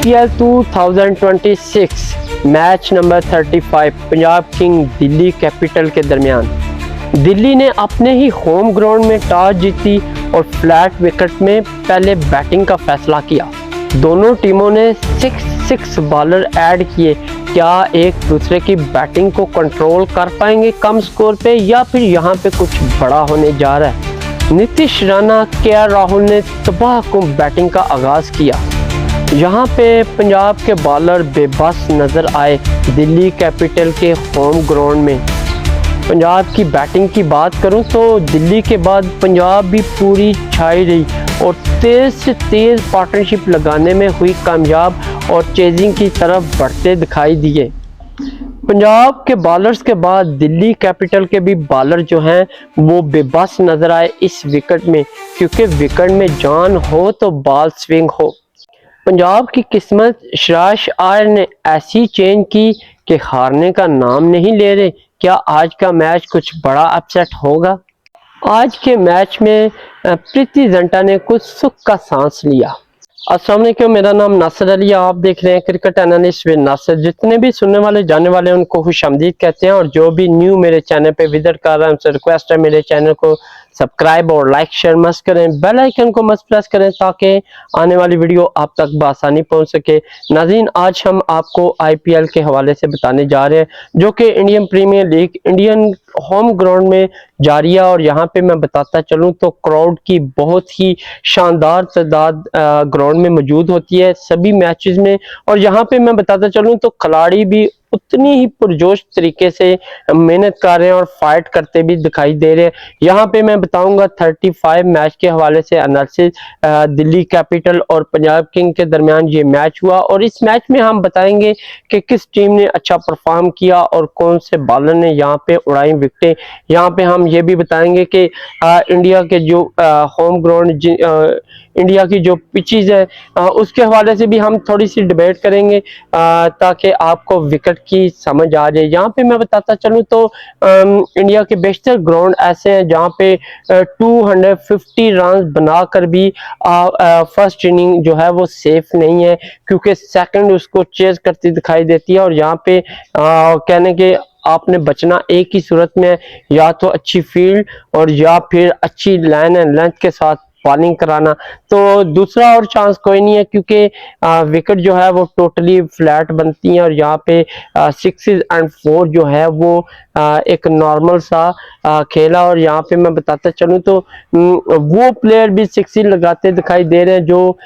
IPL 2026 match number 35 Punjab king Delhi capital के दरमियान। दिल्ली ने अपने ही होम ग्राउंड में टॉस जीती और फ्लैट विकेट में पहले बैटिंग का फैसला किया। दोनों टीमों ने 6 बॉलर ऐड किए। क्या एक दूसरे की बैटिंग को कंट्रोल कर पाएंगे कम स्कोर पे, या फिर यहाँ पे कुछ बड़ा होने जा रहा है। नीतीश राणा, KL राहुल ने तबाहकुन बैटिंग का आगाज किया। यहाँ पे पंजाब के बॉलर बेबस नजर आए। दिल्ली कैपिटल के होम ग्राउंड में पंजाब की बैटिंग की बात करूं तो दिल्ली के बाद पंजाब भी पूरी छाई रही और तेज से तेज पार्टनरशिप लगाने में हुई कामयाब और चेजिंग की तरफ बढ़ते दिखाई दिए। पंजाब के बॉलर्स के बाद दिल्ली कैपिटल के भी बॉलर जो हैं वो बेबस नजर आए इस विकेट में, क्योंकि विकेट में जान हो तो बॉल स्विंग हो। पंजाब की किस्मत श्राश आयर ने ऐसी चेंज की कि हारने का नाम नहीं ले रहे। क्या आज का मैच कुछ बड़ा अपसेट होगा? आज के मैच में प्रीति जिंटा ने कुछ सुख का सांस लिया। अस्सलाम वालेकुम, मेरा नाम नासिर अली, आप देख रहे हैं क्रिकेट एनालिस्ट विद नासिर। जितने भी सुनने वाले जाने वाले उनको खुशामदीद कहते हैं, और जो भी न्यू मेरे चैनल पे विजिट कर रहे हैं उनसे रिक्वेस्ट है मेरे चैनल को सब्सक्राइब और लाइक शेयर मस्त करें, बेल आइकन को मस्त प्रेस करें ताकि आने वाली वीडियो आप तक बआसानी पहुंच सके। नाज़रीन, आज हम आपको IPL के हवाले से बताने जा रहे हैं जो कि Indian Premier League Indian home ground में जारी है। और यहाँ पे मैं बताता चलूँ तो क्राउड की बहुत ही शानदार तादाद ग्राउंड में मौजूद होती है सभी मैचेस में। और यहाँ पे मैं बताता चलूँ तो खिलाड़ी भी उतनी ही पुरजोश तरीके से मेहनत कर रहे हैं और फाइट करते भी दिखाई दे रहे हैं। यहाँ पे मैं बताऊंगा 35 मैच के हवाले से एनालिसिस। दिल्ली कैपिटल और पंजाब किंग के दरमियान ये मैच हुआ और इस मैच में हम बताएंगे कि किस टीम ने अच्छा परफॉर्म किया और कौन से बॉलर ने यहाँ पे उड़ाई विकेटें। यहाँ पे हम ये भी बताएंगे कि इंडिया के जो होम ग्राउंड इंडिया की जो पिचेस है उसके हवाले से भी हम थोड़ी सी डिबेट करेंगे ताकि आपको विकेट की समझ आ जाए। यहाँ पे मैं बताता चलूँ तो इंडिया के बेशतर ग्राउंड ऐसे हैं जहाँ पे 250 रन बनाकर भी फर्स्ट इनिंग जो है वो सेफ नहीं है, क्योंकि सेकंड उसको चेज करती दिखाई देती है। और यहाँ पे कहने के आपने बचना एक ही सूरत में है, या तो अच्छी फील्ड और या फिर अच्छी लाइन एंड लेंथ के साथ बॉलिंग कराना। तो दूसरा और चांस कोई नहीं है, क्योंकि विकेट जो है वो टोटली फ्लैट बनती हैं और यहाँ पे 6 एंड 4 जो है वो एक नॉर्मल सा खेला। और यहाँ पे मैं बताता चलूँ तो वो प्लेयर भी 6 लगाते दिखाई दे रहे हैं जो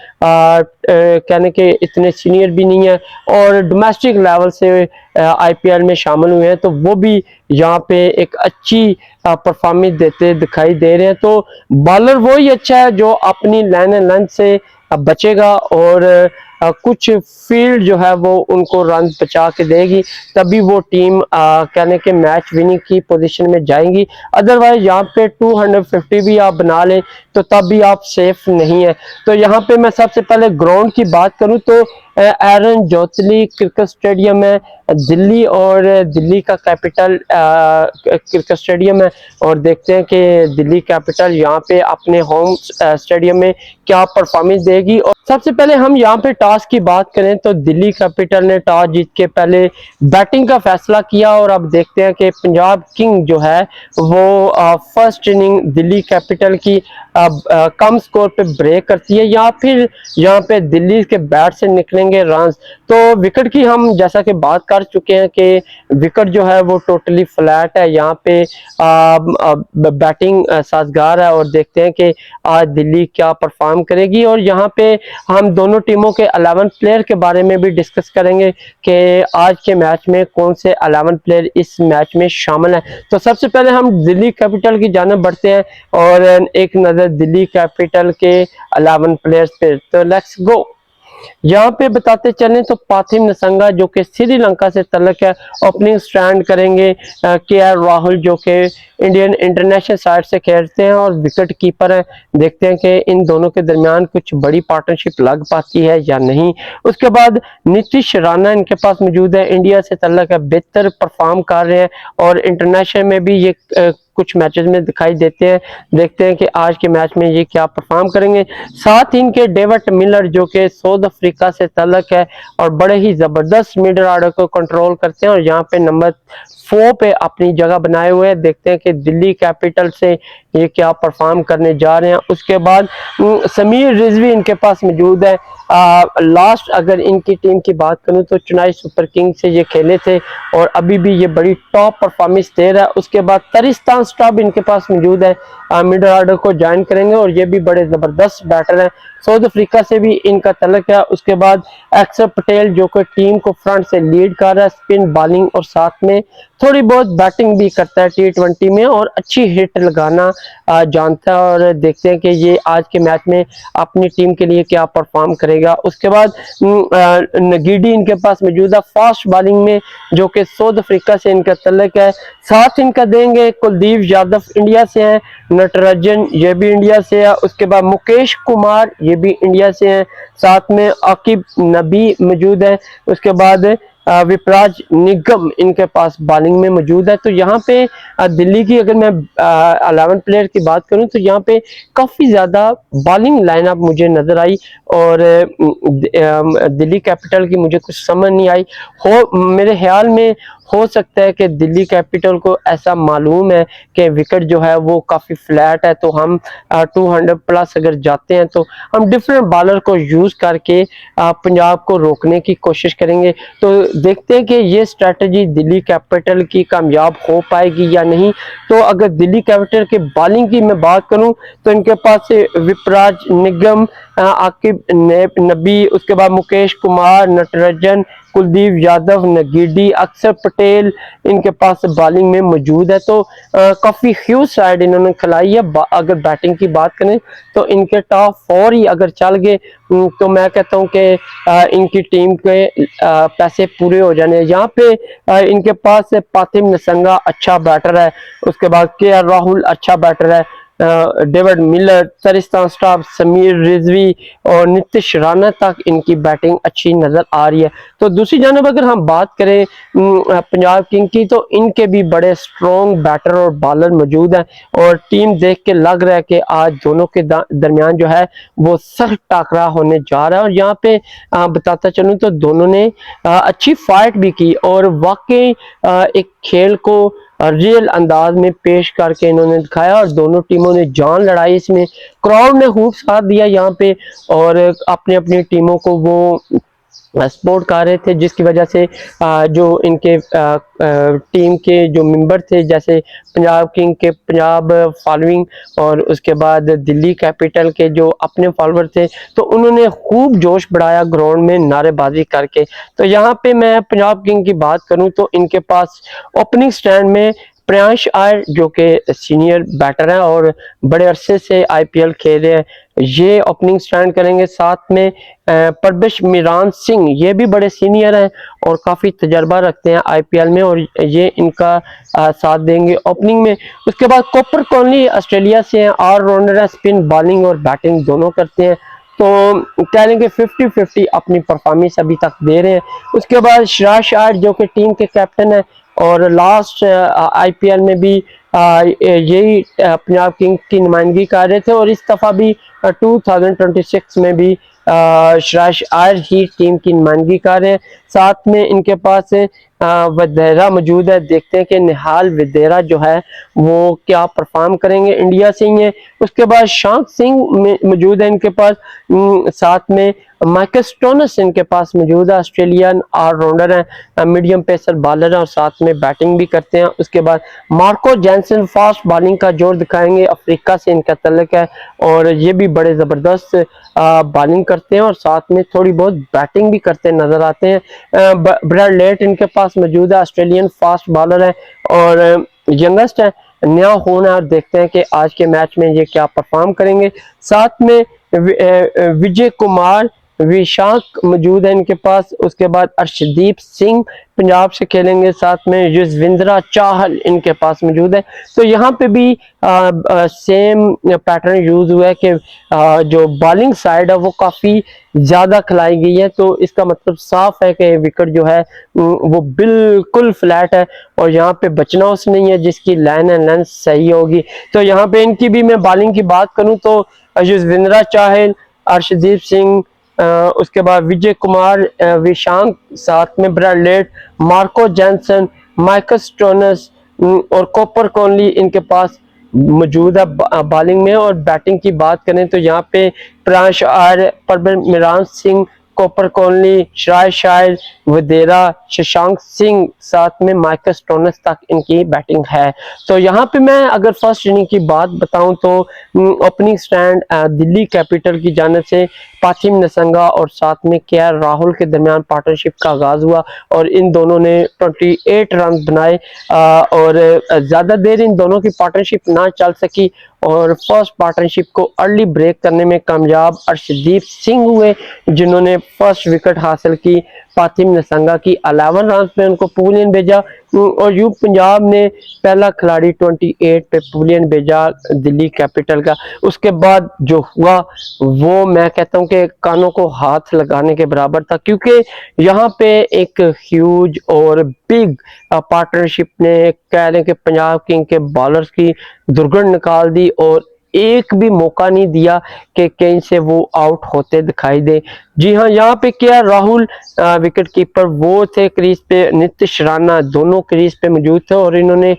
कहने के इतने सीनियर भी नहीं है और डोमेस्टिक लेवल से IPL में शामिल हुए हैं, तो वो भी यहाँ पे एक अच्छी परफॉर्मेंस देते दिखाई दे रहे हैं। तो बॉलर वो ही अच्छा है जो अपनी लाइन एंड लेंथ से बचेगा और कुछ फील्ड जो है वो उनको रन बचा के देगी, तभी वो टीम कहने के मैच विनिंग की पोजीशन में जाएंगी। अदरवाइज यहाँ पे 250 भी आप बना लें तो तब भी आप सेफ नहीं है। तो यहाँ पे मैं सबसे पहले ग्राउंड की बात करूँ तो एरन जोतली क्रिकेट स्टेडियम है दिल्ली, और दिल्ली का कैपिटल क्रिकेट स्टेडियम है। और देखते हैं कि दिल्ली कैपिटल यहाँ पे अपने होम स्टेडियम में क्या परफॉर्मेंस देगी। और सबसे पहले हम यहाँ पे टॉस की बात करें तो दिल्ली कैपिटल ने टॉस जीत के पहले बैटिंग का फैसला किया और अब देखते हैं कि पंजाब किंग जो है वो फर्स्ट इनिंग दिल्ली कैपिटल की कम स्कोर पे ब्रेक करती है या फिर यहाँ पे दिल्ली के बैट से निकलेंगे रन। तो विकेट की हम जैसा कि बात कर चुके हैं कि विकेट जो है वो टोटली फ्लैट है, यहाँ पे बैटिंग साजगार है और देखते हैं कि आज दिल्ली क्या परफॉर्म करेगी। और यहाँ पे हम दोनों टीमों के 11 प्लेयर के बारे में भी डिस्कस करेंगे कि आज के मैच में कौन से 11 प्लेयर इस मैच में शामिल हैं। तो सबसे पहले हम दिल्ली कैपिटल की जानिब बढ़ते हैं और एक नजर दिल्ली कैपिटल के 11 प्लेयर्स पे। तो लेट्स गो। यहाँ पे बताते चलें तो पाथिम नसंगा जो कि श्रीलंका से तल्लक है ओपनिंग स्टैंड करेंगे। KL राहुल जो कि इंडियन इंटरनेशनल साइड से खेलते हैं और विकेट कीपर हैं। देखते हैं कि इन दोनों के दरमियान कुछ बड़ी पार्टनरशिप लग पाती है या नहीं। उसके बाद नीतीश राणा इनके पास मौजूद है, इंडिया से तल्लक है, बेहतर परफॉर्म कर रहे हैं और इंटरनेशनल में भी ये कुछ मैचेस में दिखाई देते हैं। देखते हैं कि आज के मैच में ये क्या परफॉर्म करेंगे। साथ ही इनके डेविड मिलर जो कि साउथ अफ्रीका से तल्लक है और बड़े ही जबरदस्त मिडल ऑर्डर को कंट्रोल करते हैं और यहाँ पे नंबर 4 पे अपनी जगह बनाए हुए हैं। देखते हैं कि दिल्ली कैपिटल से ये क्या परफॉर्म करने जा रहे हैं। उसके बाद समीर रिजवी इनके पास मौजूद है। लास्ट अगर इनकी टीम की बात करूं तो चेन्नई सुपर किंग से ये खेले थे और अभी भी ये बड़ी टॉप परफॉर्मेंस दे रहा है। उसके बाद तरिस्तान स्टॉप इनके पास मौजूद है, मिडल ऑर्डर को ज्वाइन करेंगे और ये भी बड़े जबरदस्त बैटर हैं। साउथ अफ्रीका से भी इनका तलक है। उसके बाद अक्षर पटेल जो कि टीम को फ्रंट से लीड कर रहा है, स्पिन बॉलिंग और साथ में थोड़ी बहुत बैटिंग भी करता है T20 में और अच्छी हिट लगाना जानता है। और देखते हैं कि ये आज के मैच में अपनी टीम के लिए क्या परफॉर्म करेगा। उसके बाद नगीडी इनके पास मौजूद है फास्ट बॉलिंग में जो कि साउथ अफ्रीका से इनका तल्लक है। साथ इनका देंगे कुलदीप यादव इंडिया से हैं, नटराजन ये भी इंडिया से है। उसके बाद मुकेश कुमार ये भी इंडिया से हैं, साथ में आकिब नबी मौजूद है। उसके बाद विपराज निगम इनके पास बॉलिंग में मौजूद है। तो यहाँ पे दिल्ली की अगर मैं 11 प्लेयर की बात करूं तो यहाँ पे काफी ज्यादा बॉलिंग लाइनअप मुझे नजर आई और दिल्ली कैपिटल की मुझे कुछ समझ नहीं आई। हो मेरे ख्याल में हो सकता है कि दिल्ली कैपिटल को ऐसा मालूम है कि विकेट जो है वो काफी फ्लैट है, तो हम 200 प्लस अगर जाते हैं तो हम डिफरेंट बॉलर को यूज करके पंजाब को रोकने की कोशिश करेंगे। तो देखते हैं कि ये स्ट्रेटजी दिल्ली कैपिटल की कामयाब हो पाएगी या नहीं। तो अगर दिल्ली कैपिटल के बॉलिंग की मैं बात करूं तो इनके पास विपराज निगम, आकिब नबी, उसके बाद मुकेश कुमार, नटराजन, कुलदीप यादव, नगीडी, अक्षर पटेल इनके पास बॉलिंग में मौजूद है। तो काफी ह्यूज साइड इन्होंने खिलाई है। अगर बैटिंग की बात करें तो इनके टॉप 4 ही अगर चल गए तो मैं कहता हूं कि इनकी टीम के पैसे पूरे हो जाने। यहाँ पे इनके पास पातिम नसंगा अच्छा बैटर है, उसके बाद KL राहुल अच्छा बैटर है, David Miller, Tristan Stubbs, Sameer Rizvi और नीतीश राणा तक इनकी बैटिंग अच्छी नजर आ रही है। तो दूसरी जानब अगर हम बात करें पंजाब किंग की तो इनके भी बड़े स्ट्रॉन्ग बैटर और बॉलर मौजूद हैं और टीम देख के लग रहा है कि आज दोनों के दरमियान जो है वो सख्त टाकरा होने जा रहा है। और यहाँ पे बताता चलूं तो दोनों ने अच्छी फाइट भी की और वाकई एक खेल को रियल अंदाज में पेश करके इन्होंने दिखाया और दोनों टीमों ने जान लड़ाई। इसमें क्राउड ने खूब साथ दिया यहाँ पे और अपनी अपनी टीमों को वो सपोर्ट कर रहे थे, जिसकी वजह से जो इनके टीम के जो मेंबर थे जैसे पंजाब किंग के पंजाब फॉलोइंग और उसके बाद दिल्ली कैपिटल के जो अपने फॉलोअर थे तो उन्होंने खूब जोश बढ़ाया ग्राउंड में नारेबाजी करके। तो यहाँ पे मैं पंजाब किंग की बात करूं तो इनके पास ओपनिंग स्टैंड में प्रियांश आयर जो कि सीनियर बैटर हैं और बड़े अरसे से IPL खेल रहे हैं, ये ओपनिंग स्टैंड करेंगे। साथ में परवेश मीरान सिंह ये भी बड़े सीनियर हैं और काफ़ी तजर्बा रखते हैं IPL में और ये इनका साथ देंगे ओपनिंग में। उसके बाद कॉपर कॉनली ऑस्ट्रेलिया से हैं, ऑलराउंडर है, स्पिन बॉलिंग और बैटिंग दोनों करते हैं। तो कह लेंगे 50-50 अपनी परफॉर्मेंस अभी तक दे रहे हैं। उसके बाद सिराज शाह जो कि टीम के कैप्टन है और लास्ट IPL में भी यही पंजाब किंग की नुमाइंदगी कर रहे थे और इस दफा भी 2026 में भी सिराज आयर ही टीम की नुमाइंदगी कर रहे हैं। साथ में इनके पास वदेरा मौजूद है। देखते हैं कि निहाल वदेरा जो है वो क्या परफॉर्म करेंगे, इंडिया से ही है। उसके बाद शांत सिंह मौजूद है इनके पास, साथ में माइकल स्टोनस इनके पास मौजूद है, ऑस्ट्रेलियन ऑलराउंडर हैं, मीडियम पेसर बॉलर हैं और साथ में बैटिंग भी करते हैं। उसके बाद मार्को जैनसन फास्ट बॉलिंग का जोर दिखाएंगे, अफ्रीका से इनका तल्लक है और ये भी बड़े ज़बरदस्त बॉलिंग करते हैं और साथ में थोड़ी बहुत बैटिंग भी करते नजर आते हैं। ब्रैड लेट इनके पास मौजूद है, ऑस्ट्रेलियन फास्ट बॉलर है और यंगेस्ट है, नया होना है और देखते हैं कि आज के मैच में ये क्या परफॉर्म करेंगे। साथ में विजय कुमार विशाख मौजूद है इनके पास, उसके बाद अर्शदीप सिंह पंजाब से खेलेंगे, साथ में युजवेंद्र चाहल इनके पास मौजूद है। तो यहाँ पे भी सेम पैटर्न यूज हुआ है कि जो बॉलिंग साइड है वो काफी ज्यादा खिलाई गई है, तो इसका मतलब साफ है कि विकेट जो है वो बिल्कुल फ्लैट है और यहाँ पे बचना उस नहीं है जिसकी लाइन एंड लेंथ सही होगी। तो यहाँ पे इनकी भी मैं बॉलिंग की बात करूं तो युजवेंद्र चाहल, अर्शदीप सिंह, उसके बाद विजय कुमार, विशांक, साथ में ब्रैडलेट, मार्को जैनसन, माइकल स्टोनस और कॉपर कॉनली इनके पास मौजूद है बॉलिंग में। और बैटिंग की बात करें तो यहाँ पे प्रांश आर्य, परमिरान सिंह, कॉपर कॉनली, श्राय शायर, वदेरा, शशांक सिंह, साथ में माइकल स्टोनस तक इनकी बैटिंग है। तो यहाँ पे मैं अगर फर्स्ट इनिंग की बात बताऊं तो ओपनिंग स्टैंड दिल्ली कैपिटल की जानिब से पाथिम नसंगा और साथ में केएल राहुल के दरमियान पार्टनरशिप का आगाज हुआ और इन दोनों ने 28 रन बनाए और ज्यादा देर इन दोनों की पार्टनरशिप ना चल सकी और फर्स्ट पार्टनरशिप को अर्ली ब्रेक करने में कामयाब अर्शदीप सिंह हुए, जिन्होंने फर्स्ट विकेट हासिल की पाथिम नसंगा की 11 रन पे उनको पवेलियन भेजा और यूं पंजाब ने पहला खिलाड़ी 28 पे पवेलियन भेजा दिल्ली कैपिटल का। उसके बाद जो हुआ वो मैं कहता हूं कि कानों को हाथ लगाने के बराबर था, क्योंकि यहाँ पे एक ह्यूज और बिग पार्टनरशिप ने कह लें कि पंजाब किंग के बॉलर्स की दुर्गंध निकाल दी और एक भी मौका नहीं दिया कि कहीं से वो आउट होते दिखाई दे। जी हाँ, यहाँ पे केएल राहुल विकेट कीपर वो थे क्रीज पे, नीतीश राणा दोनों क्रीज पे मौजूद थे और इन्होंने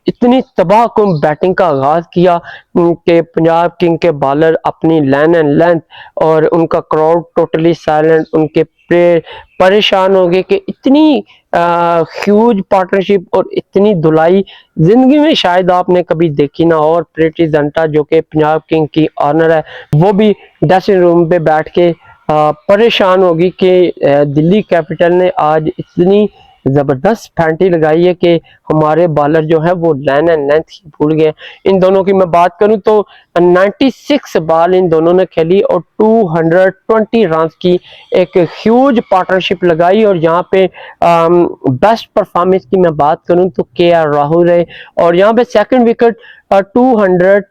इतनी तबाहकुन बैटिंग का आगाज किया कि पंजाब किंग के बॉलर अपनी लाइन एंड लेंथ और उनका क्राउड टोटली साइलेंट, उनके प्लेयर परेशान हो गए कि इतनी ह्यूज पार्टनरशिप और इतनी धुलाई जिंदगी में शायद आपने कभी देखी ना हो। और प्रीति जिंटा जो कि पंजाब किंग की ऑनर है वो भी ड्रेसिंग रूम पे बैठ के परेशान होगी कि दिल्ली कैपिटल ने आज इतनी जबरदस्त फैंटी लगाई है कि हमारे बॉलर जो है वो लाइन एंड लेंथ ही भूल गए। इन दोनों की मैं बात करूं तो 96 बॉल इन दोनों ने खेली और 220 रन की एक ह्यूज पार्टनरशिप लगाई और यहाँ पे बेस्ट परफॉर्मेंस की मैं बात करूं तो केएल राहुल रहे और यहाँ पे सेकंड विकेट 220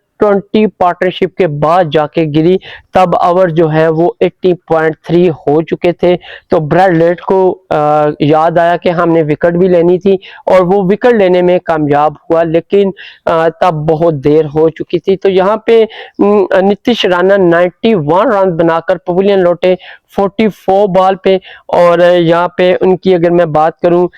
पार्टनरशिप के बाद जाके गिरी, तब ओवर जो है वो 80.3 हो चुके थे। तो ब्रैडलेट को याद आया कि हमने विकेट भी लेनी थी और वो विकेट लेने में कामयाब हुआ, लेकिन तब बहुत देर हो चुकी थी। तो यहाँ पे नीतीश राणा 91 रन बनाकर पवेलियन लौटे 44 बॉल पे और यहाँ पे उनकी अगर मैं बात करूं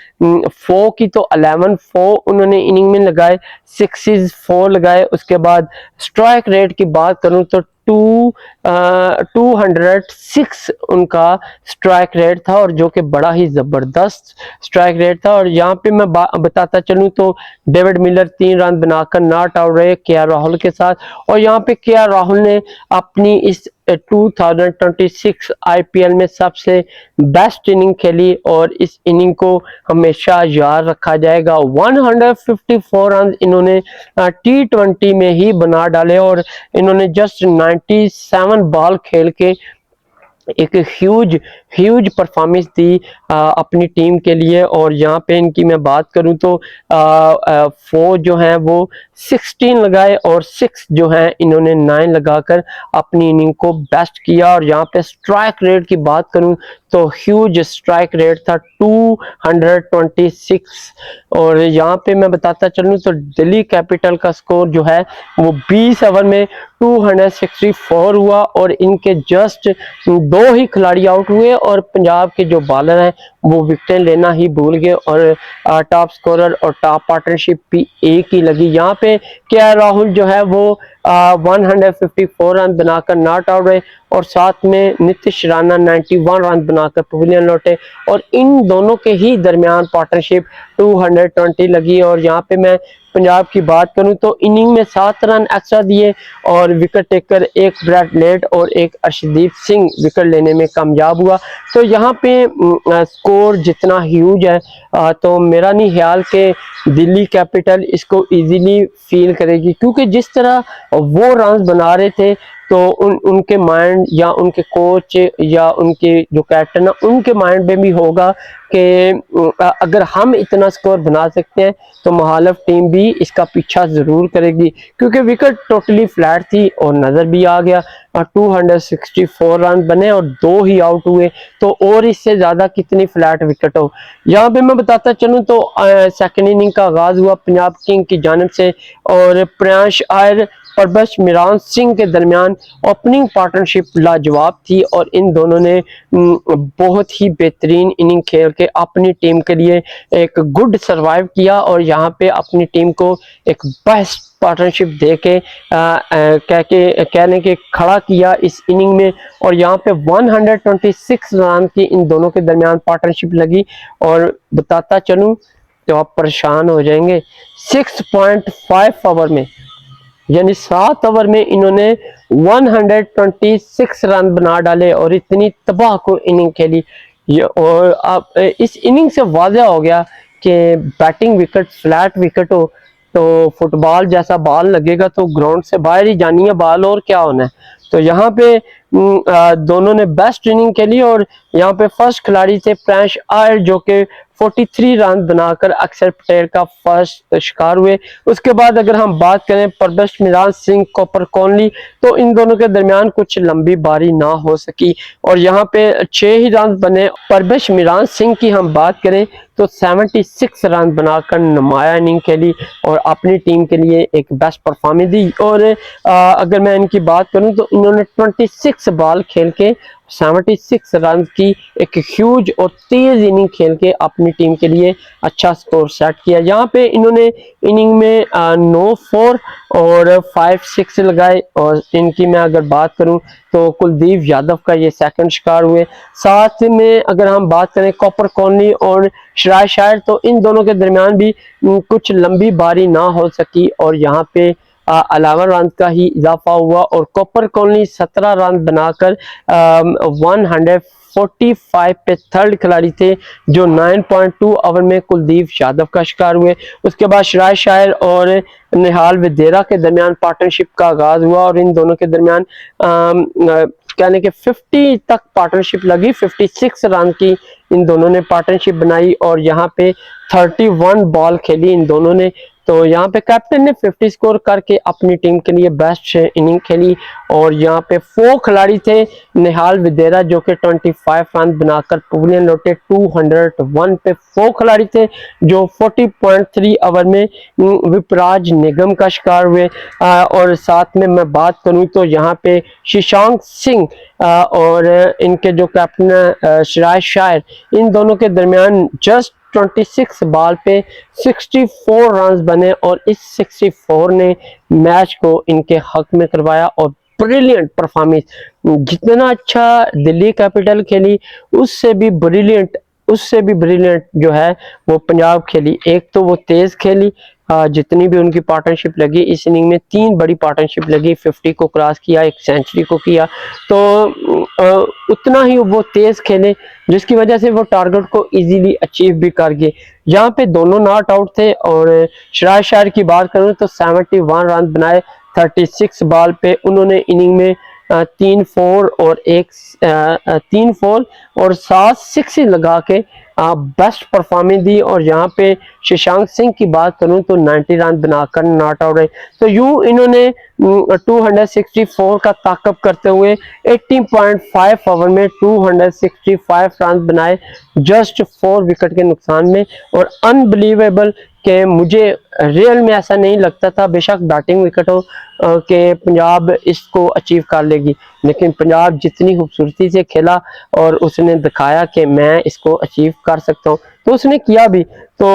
4 की तो 11 उन्होंने इनिंग में लगाए, 6 लगाए। उसके बाद स्ट्राइक रेट की बात करूं तो 206 उनका स्ट्राइक रेट था और जो कि बड़ा ही जबरदस्त स्ट्राइक रेट था। और यहाँ पे मैं बताता चलूं तो डेविड मिलर 3 रन बनाकर नॉट आउट रहे केएल राहुल के साथ और यहाँ पे केएल राहुल ने अपनी इस 2026 आईपीएल में सबसे बेस्ट इनिंग खेली और इस इनिंग को हमेशा याद रखा जाएगा। 154 रन इन्होंने T20 में ही बना डाले और इन्होंने जस्ट 97 बॉल खेल के एक ह्यूज परफॉर्मेंस दी अपनी टीम के लिए। और यहाँ पे इनकी मैं बात करूं तो 4 जो हैं वो 16 लगाए और 6 जो हैं इन्होंने 9 लगाकर अपनी इनिंग को बेस्ट किया। और यहाँ पे स्ट्राइक रेट की बात करूं तो ह्यूज स्ट्राइक रेट था 226 और यहाँ पे मैं बताता चलूं तो दिल्ली कैपिटल का स्कोर जो है वो 20 ओवर में 264 हुआ और इनके जस्ट 2 ही खिलाड़ी आउट हुए और पंजाब के जो बॉलर हैं वो विकेट लेना ही भूल गए और टॉप स्कोरर और टॉप पार्टनरशिप भी एक ही लगी। यहाँ पे केएल राहुल जो है वो 154 रन बनाकर नॉट आउट रहे और साथ में नीतीश राणा 91 रन बनाकर पवेलियन लौटे और इन दोनों के ही दरमियान पार्टनरशिप 220 लगी। और यहाँ पे मैं पंजाब की बात करूं तो इनिंग में 7 रन एक्स्ट्रा दिए और विकेट टेकर एक ब्रैडलेट और एक अर्शदीप सिंह विकेट लेने में कामयाब हुआ। तो यहाँ पे स्कोर जितना ह्यूज है तो मेरा नहीं ख्याल कि दिल्ली कैपिटल इसको इजीली फील करेगी, क्योंकि जिस तरह वो रन बना रहे थे तो उनके माइंड या उनके कोच या उनके जो कैप्टन है उनके माइंड में भी होगा कि अगर हम इतना स्कोर बना सकते हैं तो मुखालिफ टीम भी इसका पीछा ज़रूर करेगी, क्योंकि विकेट टोटली फ्लैट थी और नज़र भी आ गया। 264 रन बने और 2 ही आउट हुए, तो और इससे ज़्यादा कितनी फ्लैट विकेट हो। यहाँ पे मैं बताता चलूँ तो सेकंड इनिंग का आगाज़ हुआ पंजाब किंग की जानिब से और प्रियांश आयर परबश मिरान सिंह के दरमियान ओपनिंग पार्टनरशिप लाजवाब थी और इन दोनों ने बहुत ही बेहतरीन इनिंग खेल के अपनी टीम के लिए एक गुड सरवाइव किया और यहाँ पे अपनी टीम को एक बेस्ट पार्टनरशिप दे के कहने के खड़ा किया इस इनिंग में। और यहाँ पे 126 रन की इन दोनों के दरमियान पार्टनरशिप लगी और बताता चलूँ तो आप परेशान हो जाएंगे। 6.5 ओवर में यानी 7 ओवर में इन्होंने 126 रन बना डाले और इतनी तबाह को इनिंग खेली। और अब इस इनिंग से वाज़ह हो गया कि बैटिंग विकेट फ्लैट विकेट हो तो फुटबॉल जैसा बॉल लगेगा तो ग्राउंड से बाहर ही जानी है बॉल, और क्या होना है। तो यहाँ पे दोनों ने बेस्ट इनिंग खेली और यहाँ पे फर्स्ट खिलाड़ी थे प्रियांश आयर जो कि 43 रन बनाकर अक्षर पटेल का फर्स्ट शिकार हुए। उसके बाद अगर हम बात करें परबश मिरान सिंह कॉपर कॉनली, तो इन दोनों के दरमियान कुछ लंबी बारी ना हो सकी और यहाँ पे 6 ही रन बने। परबश मिरान सिंह की हम बात करें तो 76 रन बनाकर नुमाया इनिंग खेली और अपनी टीम के लिए एक बेस्ट परफॉर्मेंस दी। और अगर मैं इनकी बात करूं तो इन्होंने 26 बॉल खेल के 76 रन की एक ह्यूज और तेज इनिंग खेल के अपनी टीम के लिए अच्छा स्कोर सेट किया। यहाँ पे इन्होंने इनिंग में 9-4 और 5-6 लगाए और इनकी मैं अगर बात करूं तो कुलदीप यादव का ये सेकंड शिकार हुए। साथ में अगर हम बात करें कॉपर कॉनली और श्राय शायर, तो इन दोनों के दरमियान भी कुछ लंबी बारी ना हो सकी और यहाँ पे 11 रन का ही इजाफा हुआ और कॉपर कॉनली 17 रन बनाकर 145 पे थर्ड खिलाड़ी थे जो 9.2 ओवर में कुलदीप यादव का शिकार हुए। उसके बाद श्राय शायर और निहाल विदेरा के दरमियान पार्टनरशिप का आगाज हुआ और इन दोनों के दरमियान कहने के 50 तक पार्टनरशिप लगी। 56 रन की इन दोनों ने पार्टनरशिप बनाई और यहाँ पे 31 बॉल खेली इन दोनों ने। तो यहाँ पे कैप्टन ने 50 स्कोर करके अपनी टीम के लिए बेस्ट इनिंग खेली और यहाँ पे 4 खिलाड़ी थे निहाल विदेरा जो कि 25 रन बनाकर पवेलियन लौटे। 201 पे 4 खिलाड़ी थे जो 40.3 ओवर में विपराज निगम का शिकार हुए। और साथ में मैं बात करूं तो यहाँ पे शीशांक सिंह और इनके जो कैप्टन श्राय शायर, इन दोनों के दरमियान जस्ट 26 बॉल पे 64 रन बने और इस 64 ने मैच को इनके हक में करवाया और ब्रिलियंट परफॉर्मेंस। जितना अच्छा दिल्ली कैपिटल खेली उससे भी ब्रिलियंट जो है वो पंजाब खेली। एक तो वो तेज खेली, जितनी भी उनकी पार्टनरशिप लगी इस इनिंग में 3 बड़ी पार्टनरशिप लगी, 50 को क्रॉस किया, एक सेंचुरी को किया, तो उतना ही वो तेज खेले जिसकी वजह से वो टारगेट को इजीली अचीव भी कर गए। यहाँ पे दोनों नॉट आउट थे और श्राय शायर की बात करूं तो 71 रन बनाए 36 बॉल पे। उन्होंने इनिंग में 3-4 और 7 सिक्स लगा के बेस्ट परफॉर्मेंस दी और यहाँ पे शीशांक सिंह की बात करूं तो 90 रन बनाकर नॉट आउट है। तो यूं इन्होंने 264 का ताकब करते हुए 18.5 ओवर में 265 रन बनाए जस्ट 4 विकेट के नुकसान में। और अनबिलीवेबल कि मुझे रियल में ऐसा नहीं लगता था, बेशक बैटिंग विकेट हो कि पंजाब इसको अचीव कर लेगी, लेकिन पंजाब जितनी खूबसूरती से खेला और उसने दिखाया कि मैं इसको अचीव कर सकता हूँ तो उसने किया भी। तो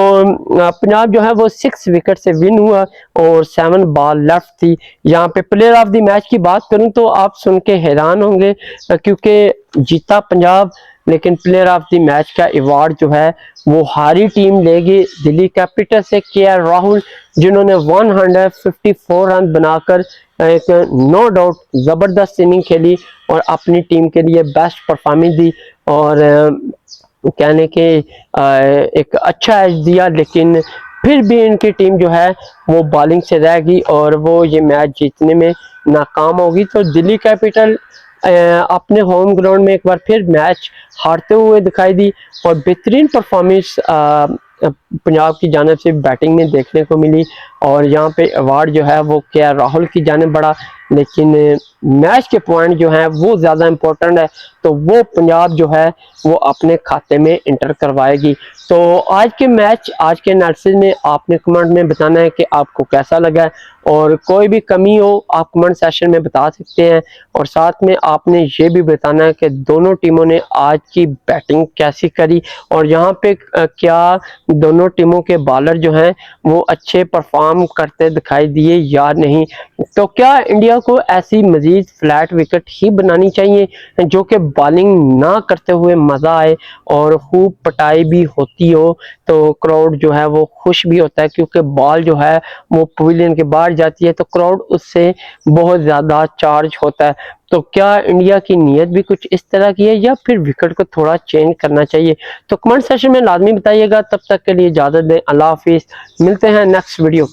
पंजाब जो है वो 6 विकेट से विन हुआ और 7 बॉल लेफ्ट थी। यहाँ पे प्लेयर ऑफ द मैच की बात करूं तो आप सुन के हैरान होंगे क्योंकि जीता पंजाब लेकिन प्लेयर ऑफ द मैच का अवार्ड जो है वो हारी टीम लेगी दिल्ली कैपिटल से केएल राहुल, जिन्होंने 154 रन बनाकर एक नो डाउट जबरदस्त इनिंग खेली और अपनी टीम के लिए बेस्ट परफॉर्मेंस दी और कहने के एक अच्छा एज दिया। लेकिन फिर भी इनकी टीम जो है वो बॉलिंग से रहेगी और वो ये मैच जीतने में नाकाम होगी। तो दिल्ली कैपिटल अपने होम ग्राउंड में एक बार फिर मैच हारते हुए दिखाई दी और बेहतरीन परफॉर्मेंस पंजाब की जानिब से बैटिंग में देखने को मिली और यहाँ पे अवार्ड जो है वो केएल राहुल की जानिब बढ़ा, लेकिन मैच के पॉइंट जो हैं वो ज़्यादा इम्पोर्टेंट है, तो वो पंजाब जो है वो अपने खाते में इंटर करवाएगी। तो आज के मैच, आज के एनालिसिस में आपने कमेंट में बताना है कि आपको कैसा लगा है और कोई भी कमी हो आप कमेंट सेशन में बता सकते हैं और साथ में आपने ये भी बताना है कि दोनों टीमों ने आज की बैटिंग कैसी करी और यहाँ पे क्या दोनों टीमों के बॉलर जो हैं वो अच्छे परफॉर्म करते दिखाई दिए या नहीं। तो क्या इंडिया को ऐसी मजीद फ्लैट विकेट ही बनानी चाहिए जो कि बॉलिंग ना करते हुए मज़ा आए और खूब पटाई भी होती हो, तो क्राउड जो है वो खुश भी होता है क्योंकि बॉल जो है वो पवेलियन के बाहर जाती है तो क्राउड उससे बहुत ज़्यादा चार्ज होता है। तो क्या इंडिया की नीयत भी कुछ इस तरह की है या फिर विकेट को थोड़ा चेंज करना चाहिए? तो कमेंट सेशन में लाजमी बताइएगा। तब तक के लिए इजाज़त दें, अल्लाह हाफिज़, मिलते हैं नेक्स्ट वीडियो।